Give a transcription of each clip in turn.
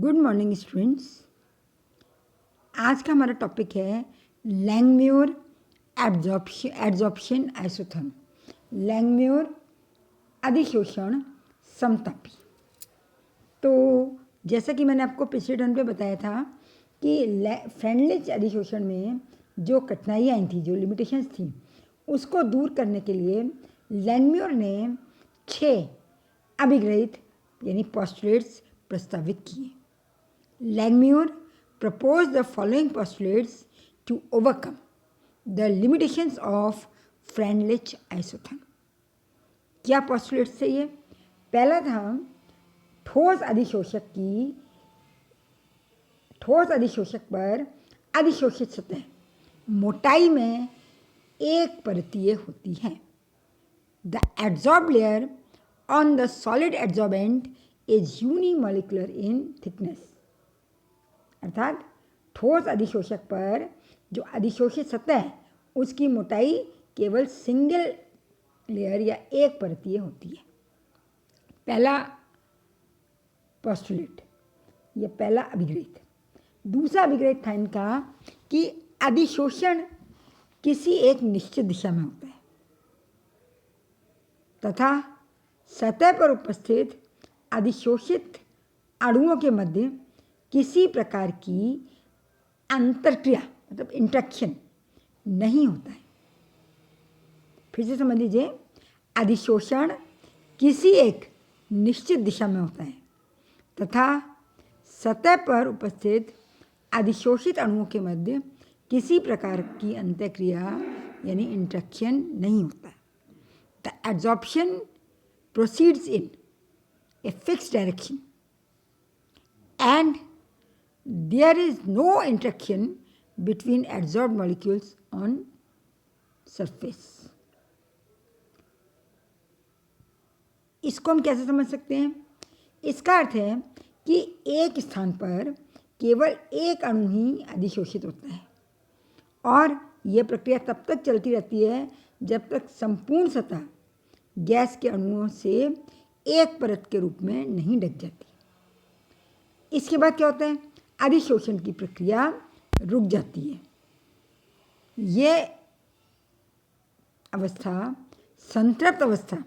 Good morning students. आज का हमारा टॉपिक है लैंगम्यूर एड्जॉर्प्शन आइसोथर्म। लैंगम्यूर अधिशोषण समतापी। तो जैसा कि मैंने आपको पिछले टर्न पे बताया था कि फ्रेंडलिच अधिशोषण में जो कठिनाइयाँ आई थी, जो लिमिटेशंस थी, उसको दूर करने के लिए लैंगम्यूर ने 6 अभिग्रहित यानी पोस्टुलेट्स प्रस्तावित किए। Langmuir proposed the following postulates to overcome the limitations of Freundlich isotherm. क्या postulates थे ये? पहला था ठोस अधिशोषक पर अधिशोषित सतह मोटाई में एक परतीय होती है। The adsorbed layer on the solid adsorbent is unimolecular in thickness. अर्थात ठोस अधिशोषक पर जो अधिशोषित सतह है उसकी मोटाई केवल सिंगल लेयर या एक परतीय होती है। पहला पोस्टुलेट या पहला अभिग्रहित। दूसरा अभिग्रहित था इनका कि अधिशोषण किसी एक निश्चित दिशा में होता है तथा सतह पर उपस्थित अधिशोषित अणुओं के मध्य किसी प्रकार की अंतरक्रिया मतलब इंटरेक्शन नहीं होता है। फिर से समझ लीजिए, अधिशोषण किसी एक निश्चित दिशा में होता है तथा सतह पर उपस्थित अधिशोषित अणुओं के मध्य किसी प्रकार की अंतरक्रिया यानी इंटरेक्शन नहीं होता है। The adsorption proceeds in a fixed direction and there is no interaction between adsorbed molecules on surface. इसको हम कैसे समझ सकते हैं? इसका अर्थ है कि एक स्थान पर केवल एक अणु ही अधिशोषित होता है और यह प्रक्रिया तब तक चलती रहती है जब तक संपूर्ण सतह गैस के अणुओं से एक परत के रूप में नहीं ढक जाती। इसके बाद क्या होता है? अधिशोषण की प्रक्रिया रुक जाती है। ये अवस्था संतृप्त अवस्था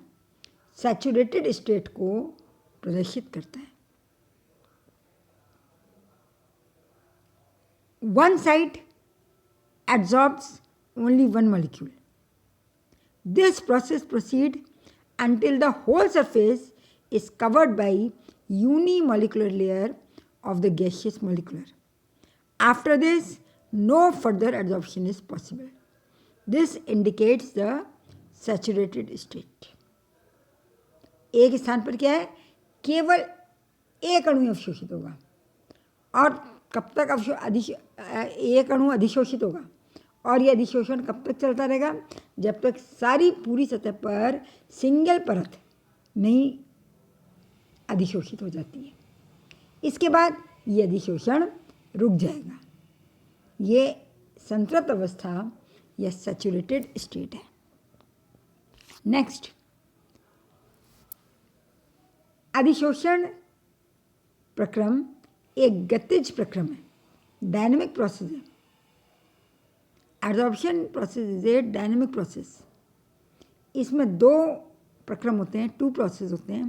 सैचुरेटेड स्टेट को प्रदर्शित करता है। One side adsorbs only one molecule. This process proceeds until the whole surface is covered by unimolecular layer of the gaseous molecular. After this, no further adsorption is possible. This indicates the saturated state. एक स्थान पर क्या है? केवल एक अणु अवशोषित होगा और कब तक एक अणु अधिशोषित होगा और यह अधिशोषण कब तक चलता रहेगा? जब तक सारी पूरी सतह पर सिंगल परत नहीं अधिशोषित हो जाती है। इसके बाद ये अधिशोषण रुक जाएगा। ये संतृप्त अवस्था या सैचुरेटेड स्टेट है। नेक्स्ट, अधिशोषण प्रक्रम एक गतिज प्रक्रम है, डायनेमिक प्रोसेस है। Adsorption process is a dynamic process. इसमें 2 प्रक्रम होते हैं, 2 प्रोसेस होते हैं।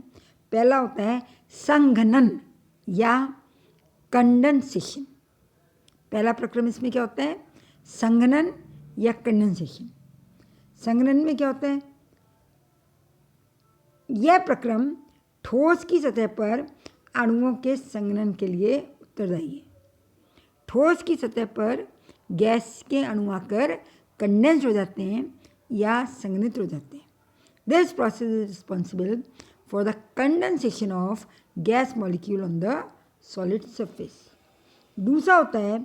पहला होता है संघनन या कंडेंसेशन। पहला प्रक्रम इसमें क्या होता है? संघनन या कंडेंसेशन। संघनन में क्या होता है? यह प्रक्रम ठोस की सतह पर अणुओं के संघनन के लिए उत्तरदायी है। ठोस की सतह पर गैस के अणु आकर कंडेंस हो जाते हैं या संघनित हो जाते हैं। This process is responsible for the condensation of gas molecule on the solid surface. दूसरा होता है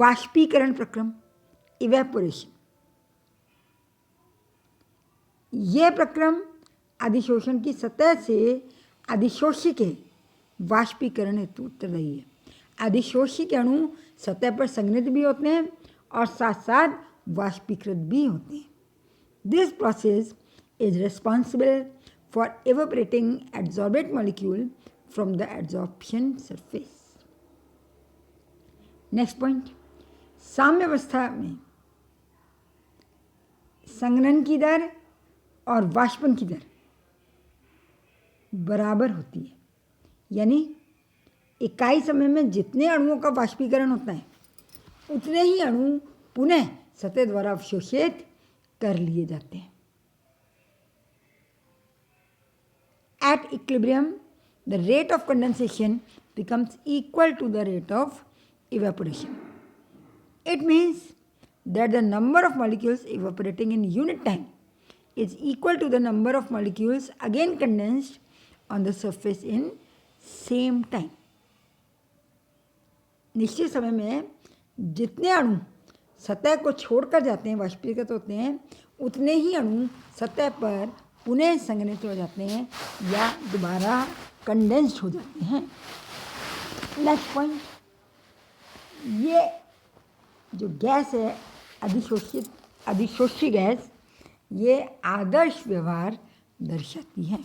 वाष्पीकरण प्रक्रम, इवेपोरेशन। यह प्रक्रम अधिशोषण की सतह से अधिशोषी के वाष्पीकरण हेतु उत्तरदायी है। अधिशोषी के अणु सतह पर संघनित भी होते हैं और साथ साथ वाष्पीकृत भी होते हैं। This process is responsible for evaporating adsorbate molecule from the adsorption surface. Next point, साम्यावस्था में संघनन की दर और वाष्पन की दर बराबर होती है, यानी इकाई समय में जितने अणुओं का वाष्पीकरण होता है उतने ही अणु पुनः सतह द्वारा अवशोषित कर लिए जाते हैं। At equilibrium, the rate of condensation becomes equal to the rate of evaporation. It means that the number of molecules evaporating in unit time is equal to the number of molecules again condensed on the surface in same time. निश्चित समय में जितने अणु सतह को छोड़कर जाते हैं, वाष्पीकृत होते हैं, उतने ही अणु सतह पर पुनः संघनित हो जाते हैं या दोबारा कंडेंस्ड हो जाते हैं। नेक्स्ट पॉइंट, ये जो गैस है अधिशोषी गैस, ये आदर्श व्यवहार दर्शाती है।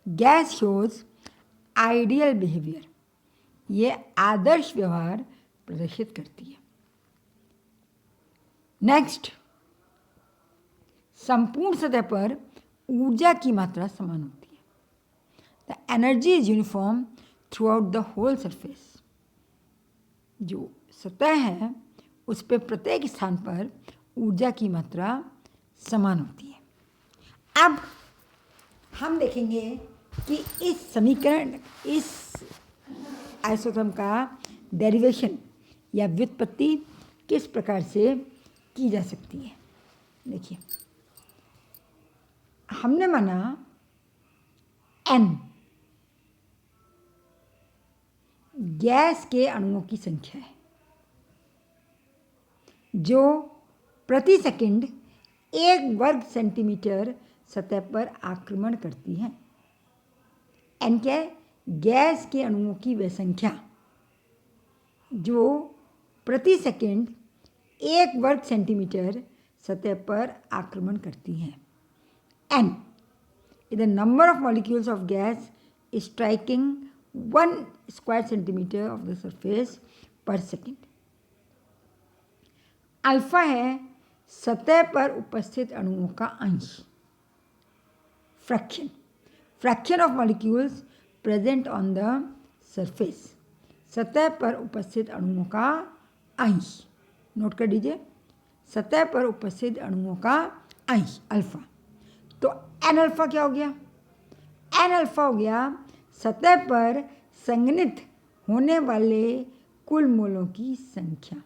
गैस शोज आइडियल बिहेवियर, ये आदर्श व्यवहार प्रदर्शित करती है। नेक्स्ट, संपूर्ण सतह पर ऊर्जा की मात्रा समान होती है। The energy is uniform throughout the whole surface, जो सतह है उस पर प्रत्येक स्थान पर ऊर्जा की मात्रा समान होती है। अब हम देखेंगे कि इस समीकरण, इस आइसोथर्म का डेरिवेशन या व्युत्पत्ति किस प्रकार से की जा सकती है। देखिए, हमने माना n गैस के अणुओं की संख्या है जो प्रति सेकंड 1 वर्ग सेंटीमीटर सतह पर आक्रमण करती है। n क्या है? गैस के अणुओं की वह संख्या जो प्रति सेकंड 1 वर्ग सेंटीमीटर सतह पर आक्रमण करती हैं। n is the number of molecules of gas striking 1 square centimeter of the surface per second. Alpha है सतह पर उपस्थित अणुओं का अंश, fraction of molecules present on the surface, सतह पर उपस्थित अणुओं का अंश। नोट कर दीजिए, सतह पर उपस्थित अणुओं का अंश अल्फा। तो एन अल्फा क्या हो गया? एन अल्फा हो गया सतह पर संघनित होने वाले कुल मोलों की संख्या,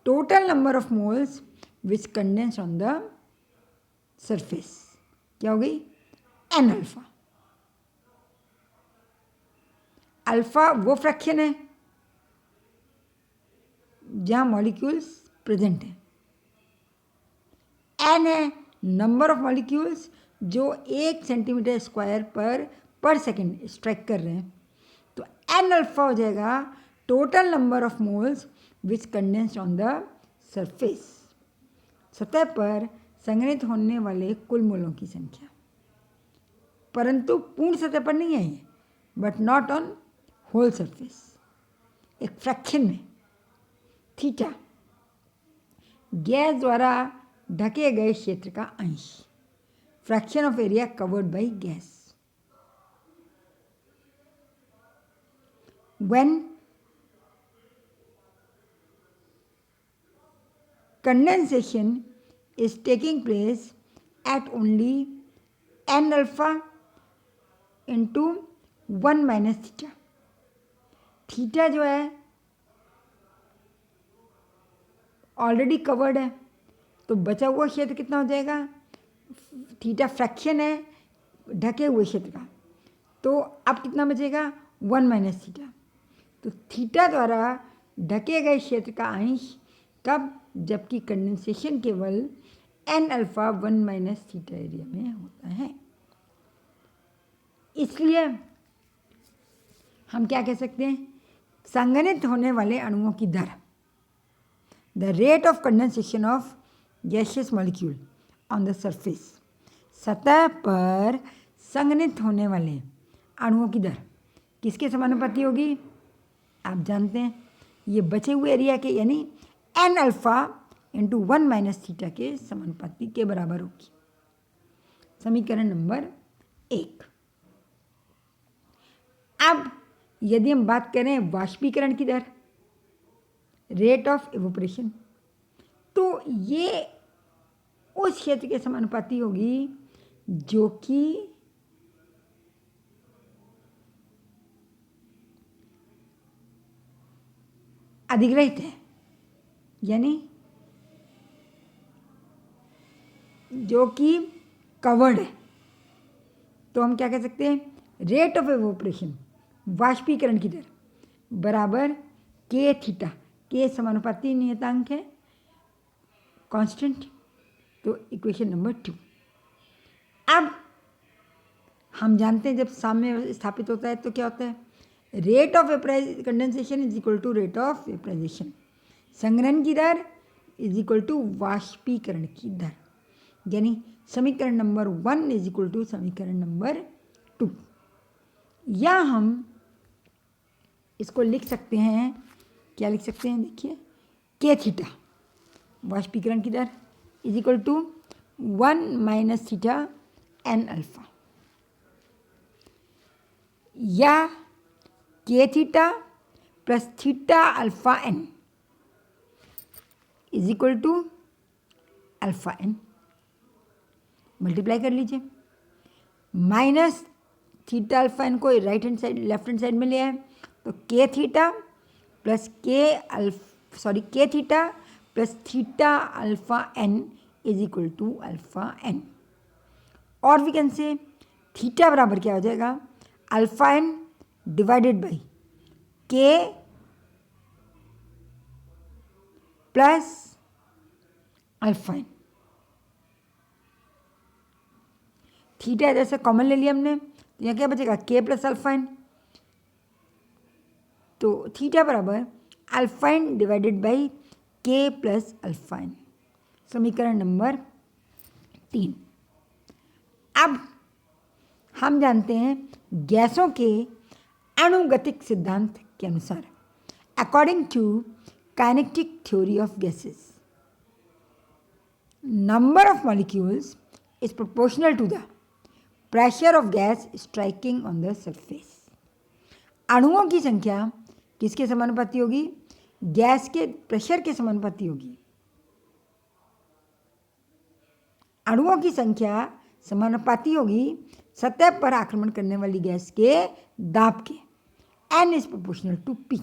total number of moles which condense on the surface. क्या हो गई? N alpha. अल्फा वो फ्रैक्शन है जहां मॉलिक्यूल्स प्रेजेंट हैं। एन है नंबर ऑफ मॉलिक्यूल्स जो 1 सेंटीमीटर स्क्वायर पर सेकेंड स्ट्राइक कर रहे हैं। तो एन अल्फा हो जाएगा total number of moles which condensed on the surface, सतह पर संघनित होने वाले कुल मोलों की संख्या, परंतु पूर्ण सतह पर नहीं है ये, but not on whole surface, एक फ्रैक्शन में। थीटा गैस द्वारा ढके गए क्षेत्र का अंश, fraction of area covered by gas. When condensation is taking place at only n alpha into 1 minus theta, theta जो है ऑलरेडी कवर्ड है, तो बचा हुआ क्षेत्र कितना हो जाएगा? थीटा फ्रैक्शन है ढके हुए क्षेत्र का, तो अब कितना बचेगा? 1 माइनस थीटा। तो थीटा द्वारा ढके गए क्षेत्र का अंश कब? जबकि कंडेंसेशन केवल n alpha 1 minus theta area में होता है। इसलिए हम क्या कह सकते हैं? संघनित होने वाले अणुओं की दर, the rate of condensation of gaseous molecule on the surface, सतह पर संघनित होने वाले अणुओं की दर किसके समानुपाती होगी? आप जानते हैं ये बचे हुए एरिया के यानी n alpha into 1 minus theta के समानुपाती के बराबर होगी। समीकरण नंबर 1। अब यदि हम बात करें वाष्पीकरण की दर, रेट ऑफ इवोपरेशन, तो ये उस क्षेत्र के समानुपाती होगी जो कि अधिग्रहित है, यानी जो कि कवर्ड है। तो हम क्या कह सकते हैं, रेट ऑफ इवोपरेशन वाष्पीकरण की दर बराबर के थीटा, के समानुपाती नियतांक है, कांस्टेंट। तो इक्वेशन नंबर 2। अब हम जानते हैं जब साम्य स्थापित होता है तो क्या होता है, rate of condensation is equal to rate of vaporisation, संघनन की दर इज इक्वल टू वाष्पीकरण की दर, यानी समीकरण नंबर 1 इज इक्वल टू समीकरण नंबर 2। या हम इसको लिख सकते हैं, क्या लिख सकते हैं, देखिए, के थीटा वाष्पीकरण की दर is equal to 1 minus theta n alpha, या k theta plus theta alpha n is equal to alpha n, multiply कर लीजिए। माइनस थीटा अल्फा एन को right hand side left hand side में ले आए तो k theta plus k theta plus theta alpha n is equal to alpha n. और we can say theta बराबर क्या हो जाएगा, अल्फा एन डिवाइडेड बाई के प्लस अल्फा एन। थीटा जैसे कॉमन ले लिया हमने तो यहाँ क्या बचेगा, के प्लस अल्फा एन। तो थीटा बराबर अल्फा एन डिवाइडेड बाई के प्लस अल्फा एन, समीकरण नंबर 3। अब हम जानते हैं गैसों के अणुगतिक सिद्धांत के अनुसार, according to kinetic theory of gases, number of molecules is proportional to the pressure of gas striking on the surface. अणुओं की संख्या किसके समानुपाती होगी, गैस के प्रेशर के समानुपाती होगी। अणुओं की संख्या समानुपाती होगी सतह पर आक्रमण करने वाली गैस के दाब के, n is proportional to p,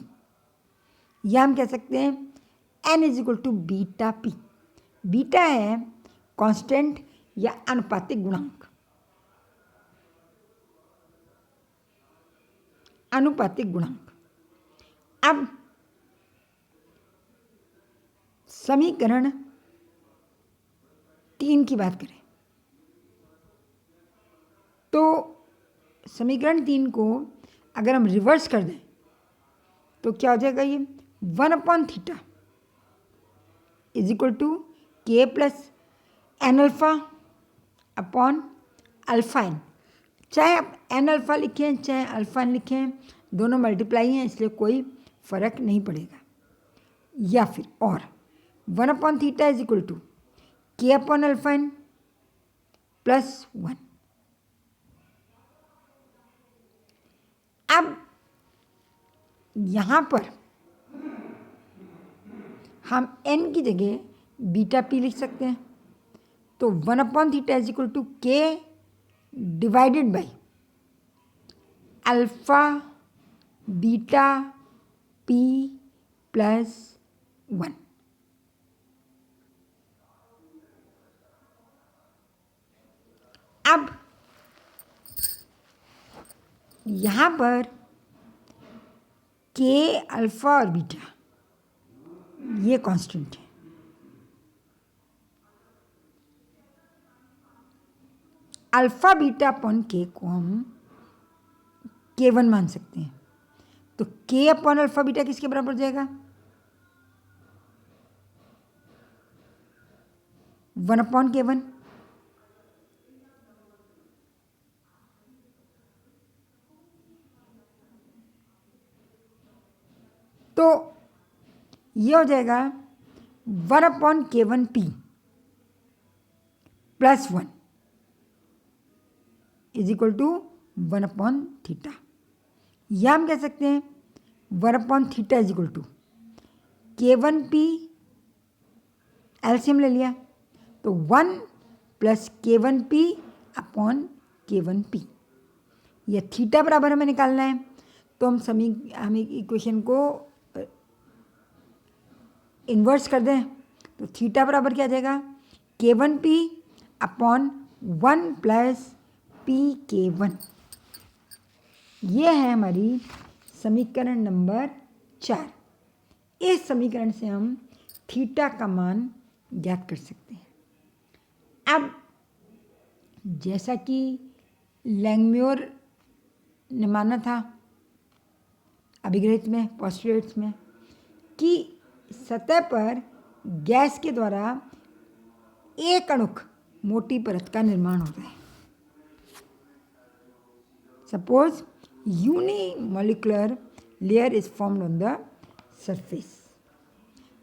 या हम कह सकते हैं n is equal to beta p। Beta है कांस्टेंट या अनुपातिक गुणांक, अनुपातिक गुणांक। अब समीकरण 3 की बात करें तो समीकरण 3 को अगर हम रिवर्स कर दें तो क्या हो जाएगा, ये 1/θ is equal to k plus n alpha upon alpha n. चाहे आप एन अल्फा लिखें चाहे अल्फा एन लिखें, दोनों मल्टीप्लाई हैं इसलिए कोई फर्क नहीं पड़ेगा। या फिर और 1/θ इज इक्वल टू के अपॉन अल्फा एन प्लस 1। अब यहाँ पर हम n की जगह बीटा p लिख सकते हैं, तो 1/θ इज इक्वल टू के divided by alpha beta p plus 1। अब यहाँ पर के अल्फा और बीटा ये कांस्टेंट है, अल्फा बीटा अपॉन के को हम k1 मान सकते हैं। तो k अपॉन अल्फा बीटा किसके बराबर हो जाएगा, 1/k1। तो ये हो जाएगा 1/K1P plus 1 is equal to 1/θ। या हम कह सकते हैं 1/θ is equal to K1P, LCM ले लिया तो 1 प्लस K1P/K1P। यह थीटा बराबर हमें निकालना है, तो हम इक्वेशन को इन्वर्स कर दें तो थीटा बराबर क्या आ जाएगा, K1P/1 प्लस PK1। ये है हमारी समीकरण नंबर 4। इस समीकरण से हम थीटा का मान ज्ञात कर सकते हैं। अब जैसा कि लैंगम्योर ने माना था अभिग्रहित में, पोस्टुलेट्स में, कि सतह पर गैस के द्वारा एक अणुक मोटी परत का निर्माण होता है। Suppose unimolecular layer is formed on the surface.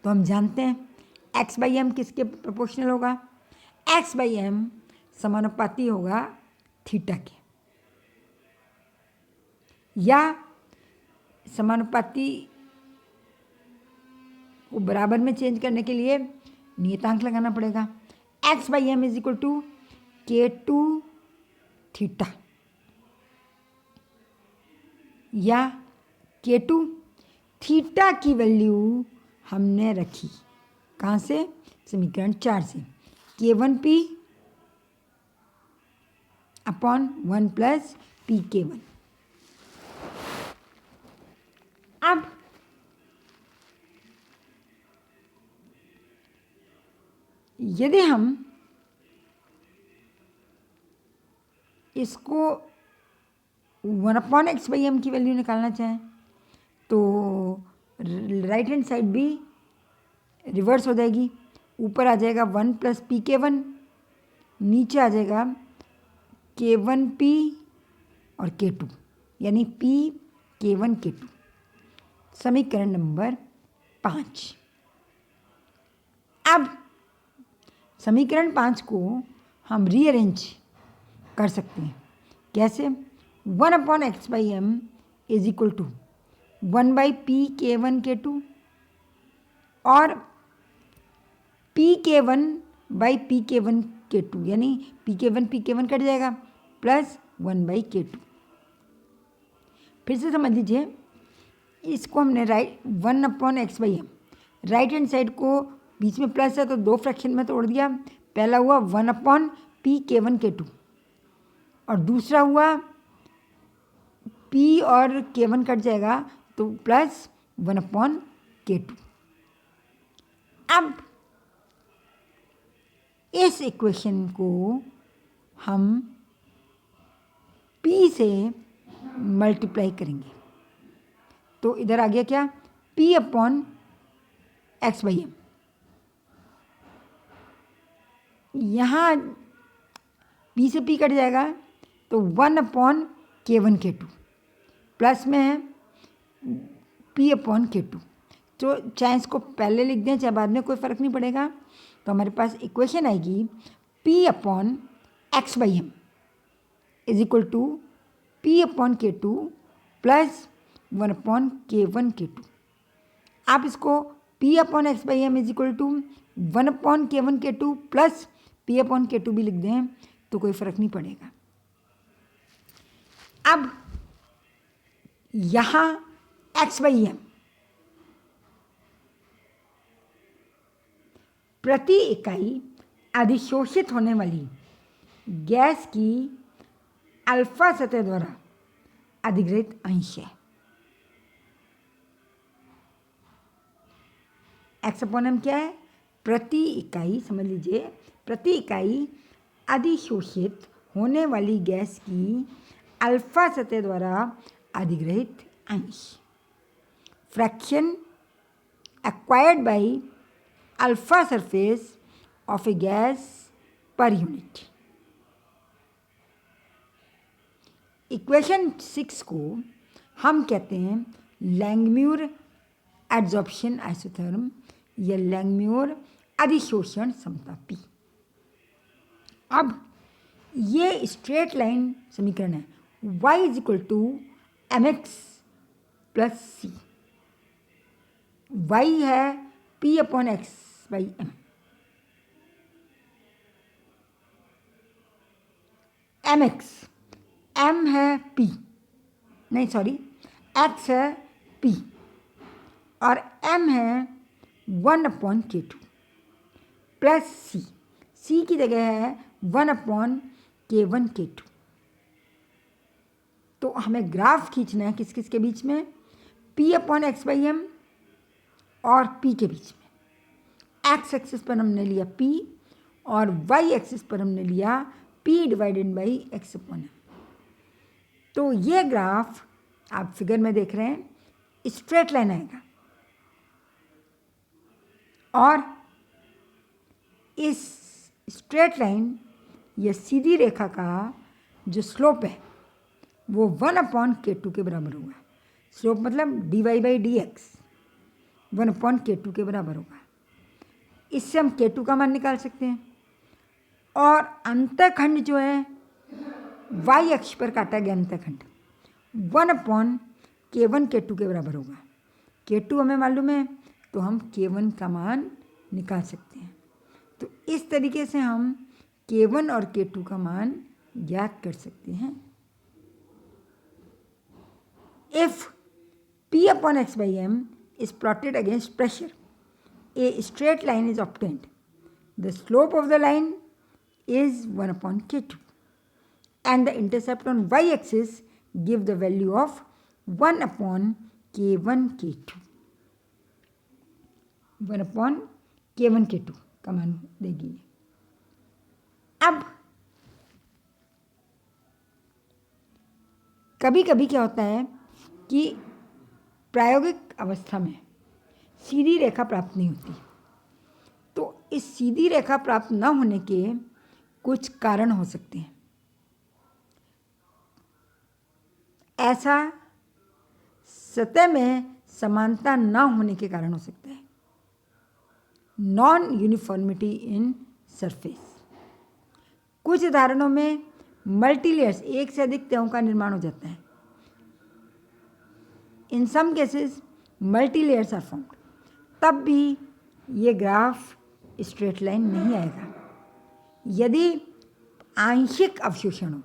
तो हम जानते हैं x/m किसके प्रोपोर्शनल होगा, x/m समानुपाती होगा थीटा के, या समानुपाती को बराबर में चेंज करने के लिए नियतांक लगाना पड़ेगा। x/m is equal to K2θ, या K2 थीटा की वैल्यू हमने रखी कहाँ से, समीकरण 4 से, K1P/1 प्लस PK1। अब यदि हम इसको 1/x/m की वैल्यू निकालना चाहें तो राइट हैंड साइड भी रिवर्स हो जाएगी। ऊपर आ जाएगा 1 प्लस PK1, नीचे आ जाएगा K1P और K2, यानी PK1K2। समीकरण नंबर 5। अब समीकरण 5 को हम रीअरेंज कर सकते हैं। कैसे, 1/x/m is equal to 1/PK1K2 और PK1/PK1K2, यानी PK1 कट जाएगा, प्लस 1/K2। फिर से समझ लीजिए, इसको हमने 1/x/m राइट हैंड साइड को बीच में प्लस है तो दो फ्रैक्शन में तोड़ दिया। पहला हुआ 1/PK1K2 और दूसरा हुआ P और K1 कट जाएगा तो प्लस 1/K2। अब इस इक्वेशन को हम P से मल्टीप्लाई करेंगे तो इधर आ गया क्या, P/x/m। यहाँ P से P कट जाएगा तो 1/K1K2 प्लस में है P/K2। तो चाहे इसको पहले लिख दें चाहे बाद में, कोई फ़र्क नहीं पड़ेगा। तो हमारे पास इक्वेशन आएगी P/x/m is equal to P/K2 plus 1/K1K2। आप इसको P/x/m is equal to 1/K1K2 plus P/K2 भी लिख दें तो कोई फ़र्क नहीं पड़ेगा। अब यहाँ x/m प्रति इकाई अधिशोषित होने वाली गैस की अल्फा सतह द्वारा अधिग्रहित अंश है। x/m क्या है, प्रति इकाई, समझ लीजिए, प्रति इकाई अधिशोषित होने वाली गैस की अल्फा सतह द्वारा अधिग्रहित अंश, fraction acquired by alpha surface of A gas per unit. Equation 6 को हम कहते हैं लैंगम्यूर एड्जॉर्प्शन आइसोथर्म या लैंगम्योर अधिशोषण समता P। अब ये स्ट्रेट लाइन समीकरण है y is equal to mx plus c. y है p upon x by m, mx m है p, नहीं सॉरी x है p और m है 1 upon k two plus c की जगह है 1 अपॉन के वन के टू। तो हमें ग्राफ खींचना है किस किस के बीच में, p upon x by m और p के बीच में। x एक्सिस पर हमने लिया p और y एक्सिस पर हमने लिया p divided by x upon m. तो ये ग्राफ आप फिगर में देख रहे हैं स्ट्रेट लाइन आएगा और इस स्ट्रेट लाइन या सीधी रेखा का जो स्लोप है वो 1 अपॉन के टू के बराबर होगा। स्लोप मतलब d y by d x 1 upon k two के बराबर होगा। इससे हम के टू का मान निकाल सकते हैं और अंतःखंड जो है वाई अक्ष पर काटा गया अंतःखंड 1 अपॉन के वन के टू के बराबर होगा। के टू हमें मालूम है तो हम के वन का मान निकाल सकते हैं। तो इस तरीके से हम के वन और के टू का मान ज्ञात कर सकते हैं। If P upon x by m is plotted against pressure, a straight line is obtained. The slope of the line is 1 upon k2 and the intercept on y-axis give the value of 1 upon k1 k2. 1 upon k1 k2 का मान देगी। अब कभी कभी क्या होता है कि प्रायोगिक अवस्था में सीधी रेखा प्राप्त नहीं होती। तो इस सीधी रेखा प्राप्त न होने के कुछ कारण हो सकते हैं। ऐसा सतह में समानता न होने के कारण हो सकता है, नॉन यूनिफॉर्मिटी इन सरफेस। कुछ उदाहरणों में मल्टीलेयर्स एक से अधिक तहों का निर्माण हो जाता है। इन some cases multilayers are formed, तब भी ये ग्राफ स्ट्रेट लाइन नहीं आएगा। यदि आंशिक अवशोषण हो,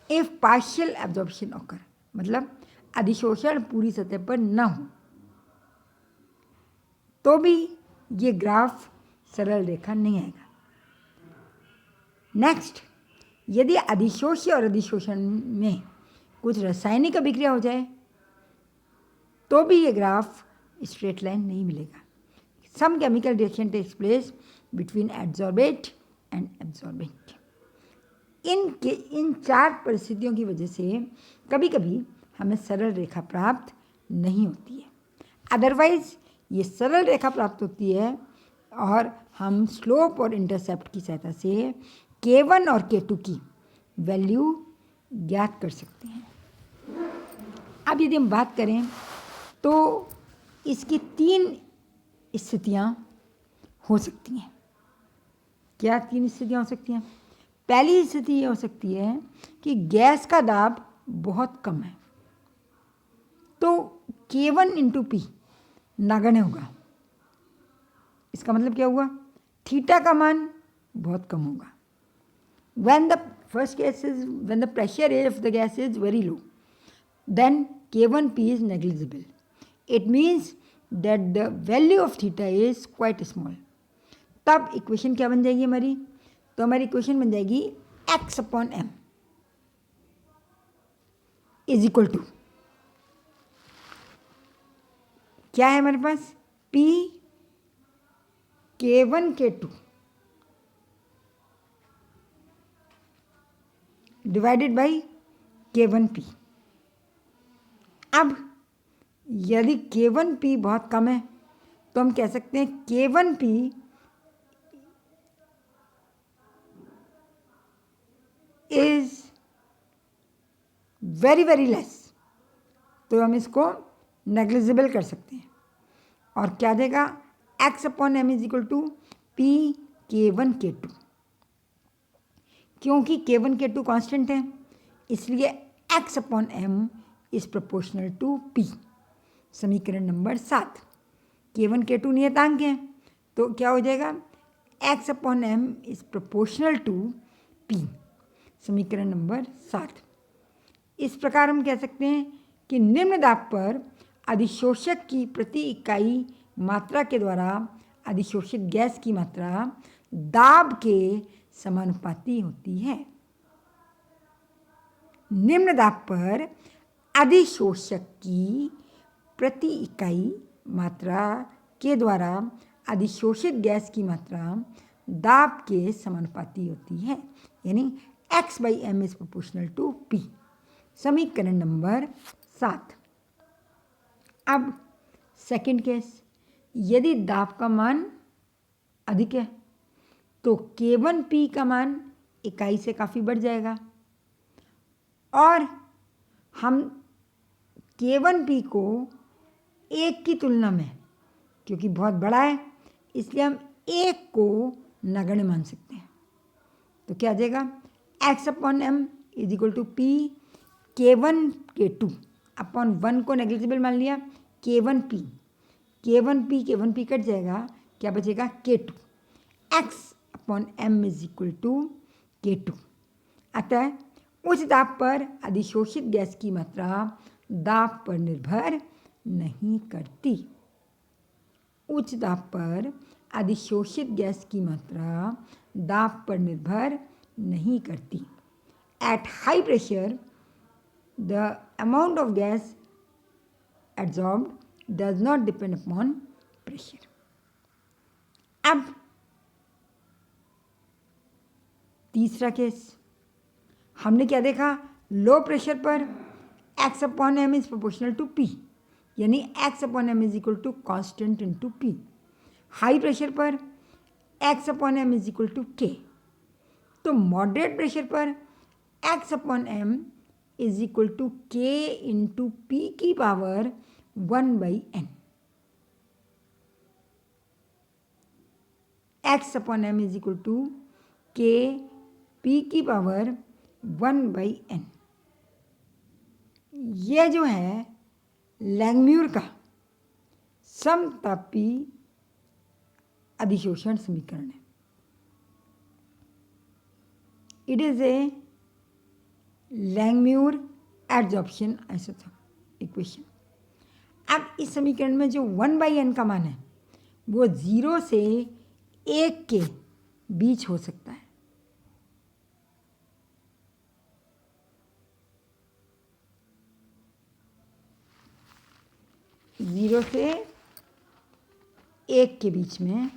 इफ पार्शियल एब्जॉर्प्शन ऑकर, मतलब अधिशोषण पूरी सतह पर न हो, तो भी ये ग्राफ सरल रेखा नहीं आएगा। नेक्स्ट, यदि अधिशोष्य और अधिशोषण में कुछ रासायनिक अभिक्रिया हो जाए तो भी ये ग्राफ स्ट्रेट लाइन नहीं मिलेगा। Some chemical reaction takes place between adsorbate and absorbent. इन चार परिस्थितियों की वजह से कभी कभी हमें सरल रेखा प्राप्त नहीं होती है। अदरवाइज ये सरल रेखा प्राप्त होती है और हम स्लोप और इंटरसेप्ट की सहायता से K1 और K2 की वैल्यू ज्ञात कर सकते हैं। अब यदि हम बात करें तो इसकी 3 स्थितियां हो सकती हैं। क्या 3 स्थितियां हो सकती हैं? पहली स्थिति ये हो सकती है कि गैस का दाब बहुत कम है, तो K1 इंटू पी नगण्य होगा। इसका मतलब क्या हुआ? थीटा का मान बहुत कम होगा। When the first case is when the pressure of the gas is very low, then K1P is negligible. It means that the value of theta is quite small. तब इक्वेशन क्या बन जाएगी हमारी? तो हमारी इक्वेशन बन जाएगी x upon m is equal to, क्या है हमारे पास? P K1 K2 divided by K1P। अब यदि K1P बहुत कम है तो हम कह सकते हैं K1P is very very less. तो हम इसको नेग्लिजिबल कर सकते हैं। और क्या देगा, x upon M is equal to p K1 K2। क्योंकि K1 K2 कांस्टेंट है इसलिए x upon M is proportional to p। समीकरण नंबर 7। K1 K2 नियतांक है तो क्या हो जाएगा, x upon M is proportional to p। समीकरण नंबर 7। इस प्रकार हम कह सकते हैं कि निम्न दाब पर अधिशोषक की प्रति इकाई मात्रा के द्वारा अधिशोषित गैस की मात्रा दाब के समानुपाती होती है। निम्न दाब पर अधिशोषक की प्रति इकाई मात्रा के द्वारा अधिशोषित गैस की मात्रा दाब के समानुपाती होती है, यानी x/m is proportional to p। समीकरण नंबर 7। अब सेकंड केस, यदि दाब का मान अधिक है तो K1P का मान इकाई से काफ़ी बढ़ जाएगा और हम K1P को 1 की तुलना में, क्योंकि बहुत बड़ा है इसलिए हम 1 को नगण्य मान सकते हैं। तो क्या आ जाएगा, x upon M is equal to p K1 K2 upon 1 को नेग्लिजिबल मान लिया, K1P K1P कट जाएगा, क्या बचेगा K2। x upon M is equal to K2। अतः उच्च दाब पर अधिशोषित गैस की मात्रा दाब पर निर्भर नहीं करती। उच्च दाब पर अधिशोषित गैस की मात्रा दाब पर निर्भर नहीं करती। At high pressure, the amount of gas adsorbed does not depend upon pressure. अब तीसरा केस, हमने क्या देखा, लो प्रेशर पर x upon M is proportional to p, यानी x upon M is equal to constant into p। High pressure पर x upon M is equal to k। तो moderate pressure पर x upon M is equal to k into P की power 1/n। x upon M is equal to k p की power 1/n। यह जो है लैंगम्यूर का समतापी अधिशोषण समीकरण है। It is a Langmuir adsorption isotherm equation. अब इस समीकरण में जो 1/n का मान है वो 0 से 1 के बीच हो सकता है। जीरो से 1 के बीच में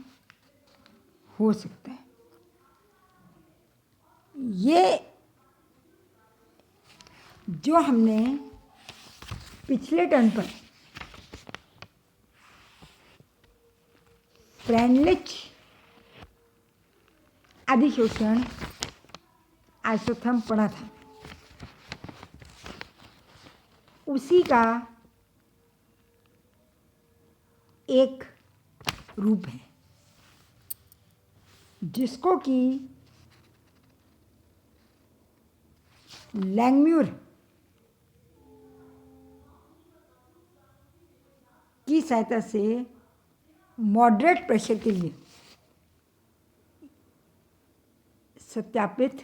हो सकता है। ये जो हमने पिछले टर्न पर फ्रेंडलिच अधिशोषण आइसोथर्म पढ़ा था, उसी का एक रूप है जिसको कि लैंगम्यूर की सहायता से मॉडरेट प्रेशर के लिए सत्यापित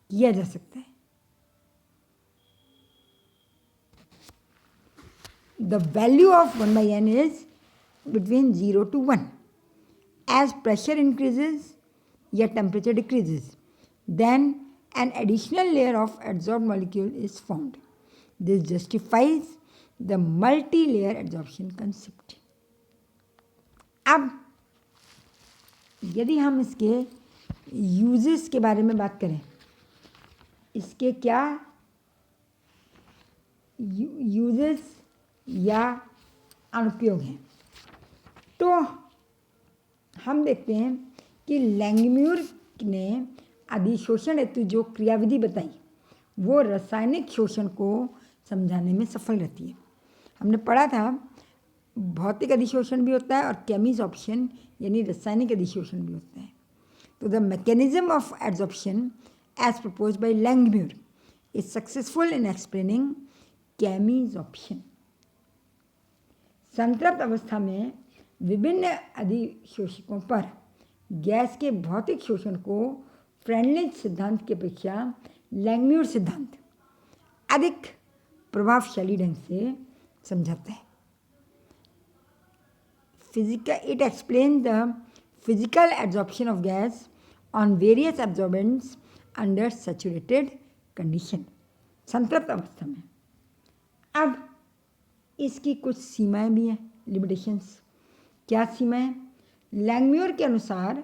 किया जा सकता है। The value of 1/n is between 0 to 1. As pressure increases या temperature decreases, then an additional layer of adsorbed molecule is formed. This justifies the multi-layer adsorption concept. अब यदि हम इसके यूजेस के बारे में बात करें, इसके क्या यूजेस या अनुप्रयोग हैं, तो हम देखते हैं कि लैंगम्यूर ने अधिशोषण हेतु जो क्रियाविधि बताई वो रासायनिक शोषण को समझाने में सफल रहती है। हमने पढ़ा था भौतिक अधिशोषण भी होता है और केमिसॉर्प्शन यानी रासायनिक अधिशोषण भी होता है. तो the mechanism of adsorption as propose by Langmuir is successful in explaining chemisorption. संतृप्त अवस्था में विभिन्न अधिशोषकों पर गैस के भौतिक शोषण को फ्रेंडलिंज सिद्धांत की अपेक्षा लैंगम्यूर सिद्धांत अधिक प्रभावशाली ढंग से समझाता है. It explains the physical adsorption of gas on various absorbents under saturated condition, संतृप्त अवस्था में. अब इसकी कुछ सीमाएं भी हैं, लिमिटेशंस. क्या सीमाएं? लैंगम्यूर के अनुसार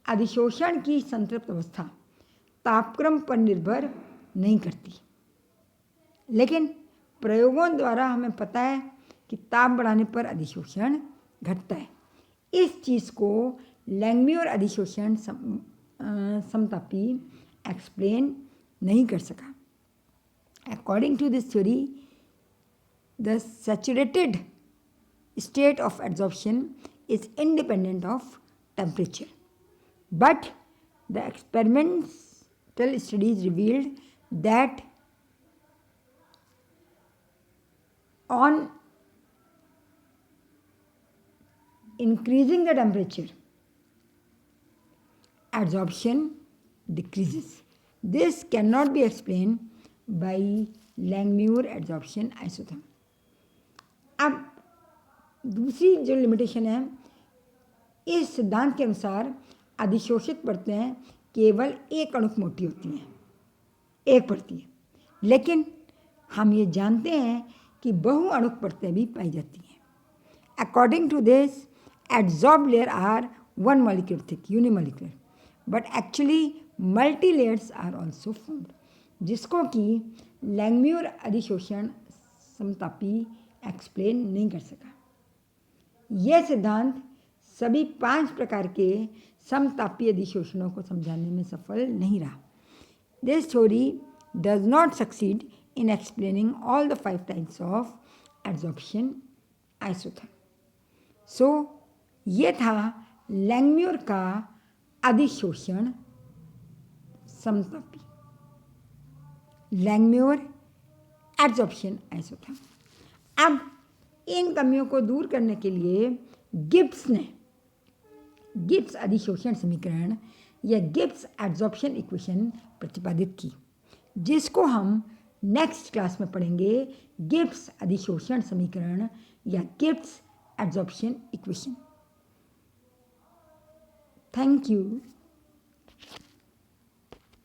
अधिशोषण की संतृप्त अवस्था तापक्रम पर निर्भर नहीं करती, लेकिन प्रयोगों द्वारा हमें पता है कि ताप बढ़ाने पर अधिशोषण घटता है. इस चीज़ को लैंगम्यूर अधिशोषण समतापी एक्सप्लेन नहीं कर सका. According to this theory the saturated state of adsorption is independent of temperature, but the experimental studies revealed that on increasing the temperature, adsorption decreases. This cannot be explained by Langmuir adsorption isotherm. अब दूसरी जो limitation है, इस सिद्धांत के अनुसार अधिशोषित परतें केवल एक अणुक मोटी होती हैं, एक परती है, लेकिन हम ये जानते हैं कि बहु अणुक परतें भी पाई जाती हैं. According to this adsorbed layer are one molecule thick, unimolecular, but actually multi layers are also formed, जिसको कि लैंगम्यूर अधिशोषण समतापी एक्सप्लेन नहीं कर सका. यह सिद्धांत सभी 5 प्रकार के समतापी अधिशोषणों को समझाने में सफल नहीं रहा. This theory does not succeed in explaining all the 5 types of adsorption isotherm. So ये था लैंगम्यूर का अधिशोषण समतापी, लैंगम्यूर एड्जॉर्प्शन आइसोथर्म. अब इन कमियों को दूर करने के लिए गिब्स ने गिब्स अधिशोषण समीकरण या गिब्स एड्जॉर्प्शन इक्वेशन प्रतिपादित की, जिसको हम नेक्स्ट क्लास में पढ़ेंगे. गिब्स अधिशोषण समीकरण या Gibbs adsorption equation. Thank you.